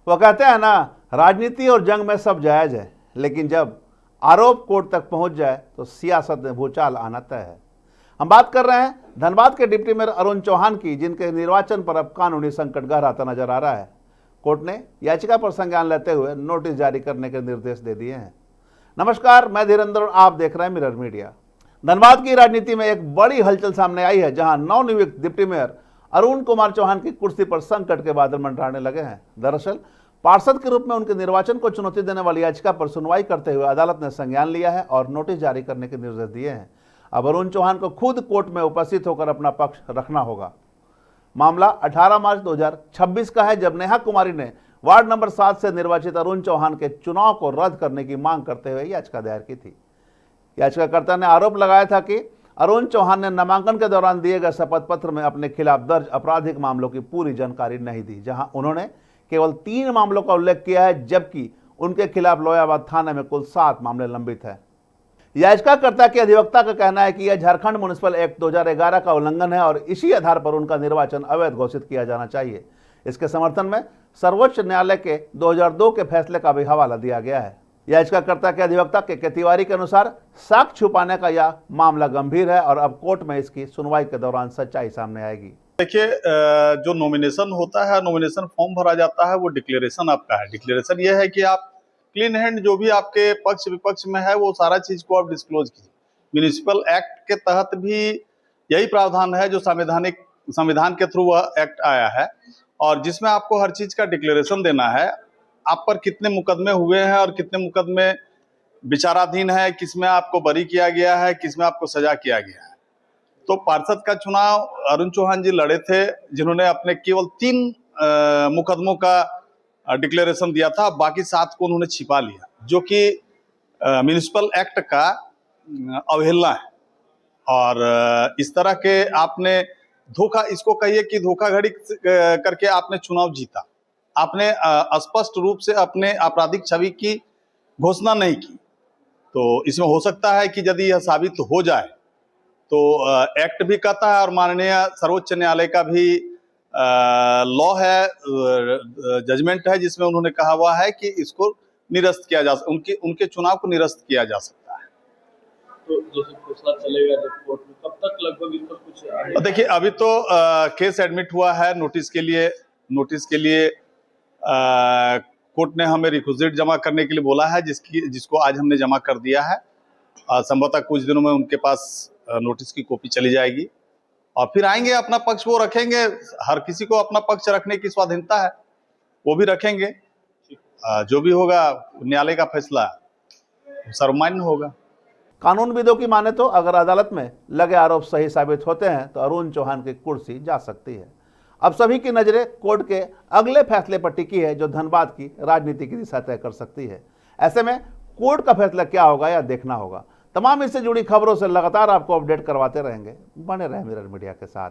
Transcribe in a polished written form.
वो कहते हैं ना, राजनीति और जंग में सब जायज है, लेकिन जब आरोप कोर्ट तक पहुंच जाए तो सियासत में भूचाल आना तय है। हम बात कर रहे हैं धनबाद के डिप्टी मेयर अरुण चौहान की, जिनके निर्वाचन पर अब कानूनी संकट गहराता नजर आ रहा है। कोर्ट ने याचिका पर संज्ञान लेते हुए नोटिस जारी करने के निर्देश दे दिए हैं। नमस्कार, मैं धीरेन्द्र और आप देख रहे हैं मिरर मीडिया। धनबाद की राजनीति में एक बड़ी हलचल सामने आई है, जहां नवनियुक्त डिप्टी मेयर अरुण कुमार चौहान की कुर्सी पर संकट के बादल मंडराने लगे हैं। दरअसल पार्षद के रूप में उनके निर्वाचन को चुनौती देने वाली याचिका पर सुनवाई करते हुए अदालत ने संज्ञान लिया है और नोटिस जारी करने के निर्देश दिए हैं। अब अरुण चौहान को खुद कोर्ट में उपस्थित होकर अपना पक्ष रखना होगा। मामला 18 मार्च 2026 का है, जब नेहा कुमारी ने वार्ड नंबर 7 से निर्वाचित अरुण चौहान के चुनाव को रद्द करने की मांग करते हुए याचिका दायर की थी। याचिकाकर्ता ने आरोप लगाया था कि अरुण चौहान ने नामांकन के दौरान दिए गए शपथ पत्र में अपने खिलाफ दर्ज आपराधिक मामलों की पूरी जानकारी नहीं दी, जहां उन्होंने केवल 3 मामलों का उल्लेख किया है, जबकि उनके खिलाफ लोयाबाद थाने में कुल 7 मामले लंबित हैं। याचिकाकर्ता के अधिवक्ता का कहना है कि यह झारखंड म्युनिसिपल एक्ट 2011 का उल्लंघन है और इसी आधार पर उनका निर्वाचन अवैध घोषित किया जाना चाहिए। इसके समर्थन में सर्वोच्च न्यायालय के 2002 के फैसले का भी हवाला दिया गया है। याचिकाकर्ता के अधिवक्ता के तिवारी के अनुसार साक्ष्य छुपाने का यह मामला गंभीर है और अब कोर्ट में इसकी सुनवाई के दौरान सच्चाई सामने आएगी। देखिए, जो नॉमिनेशन होता है, नॉमिनेशन फॉर्म भरा जाता है, वो डिक्लेरेशन आपका है। डिक्लेरेशन ये है कि आप क्लीन हैंड, जो भी आपके पक्ष विपक्ष में है वो सारा चीज को आप डिस्क्लोज कीजिए। म्युनिसिपल एक्ट के तहत भी यही प्रावधान है जो संविधान के थ्रू वह एक्ट आया है, और जिसमें आपको हर चीज का डिक्लेरेशन देना है। आप पर कितने मुकदमे हुए हैं और कितने मुकदमे विचाराधीन है, किसमें आपको बरी किया गया है, किसमें आपको सजा किया गया है। तो पार्षद का चुनाव अरुण चौहान जी लड़े थे, जिन्होंने अपने केवल 3 मुकदमों का डिक्लेरेशन दिया था, बाकी 7 को उन्होंने छिपा लिया, जो कि म्युनिसिपल एक्ट का अवहेलना है। और इस तरह के आपने धोखा, इसको कहिए कि धोखाधड़ी करके आपने चुनाव जीता। आपने स्पष्ट रूप से अपने आपराधिक छवि की घोषणा नहीं की। तो इसमें हो सकता है कि यदि यह साबित हो जाए तो एक्ट भी कहता है और माननीय सर्वोच्च न्यायालय का भी लॉ है, जजमेंट है, जिसमें उन्होंने कहा हुआ है कि इसको निरस्त किया जा, उनके चुनाव को निरस्त किया जा सकता है। तो जैसे फैसला चलेगा जब कोर्ट में, कब तक लगभग इस पर कुछ? देखिए, अभी तो केस एडमिट हुआ है। नोटिस के लिए कोर्ट ने हमें रिक्विजिट जमा करने के लिए बोला है, जिसको आज हमने जमा कर दिया है। संभवतः कुछ दिनों में उनके पास नोटिस की कॉपी चली जाएगी और फिर आएंगे, अपना पक्ष वो रखेंगे। हर किसी को अपना पक्ष रखने की स्वाधीनता है, वो भी रखेंगे। जो भी होगा न्यायालय का फैसला सर्वमान्य होगा। कानूनविदों की माने तो अगर अदालत में लगे आरोप सही साबित होते हैं तो अरुण चौहान की कुर्सी जा सकती है। अब सभी की नजरें कोर्ट के अगले फैसले पर टिकी है, जो धनबाद की राजनीति की दिशा तय कर सकती है। ऐसे में कोर्ट का फैसला क्या होगा यह देखना होगा। तमाम इससे जुड़ी खबरों से लगातार आपको अपडेट करवाते रहेंगे। बने रहे मिरर मीडिया के साथ।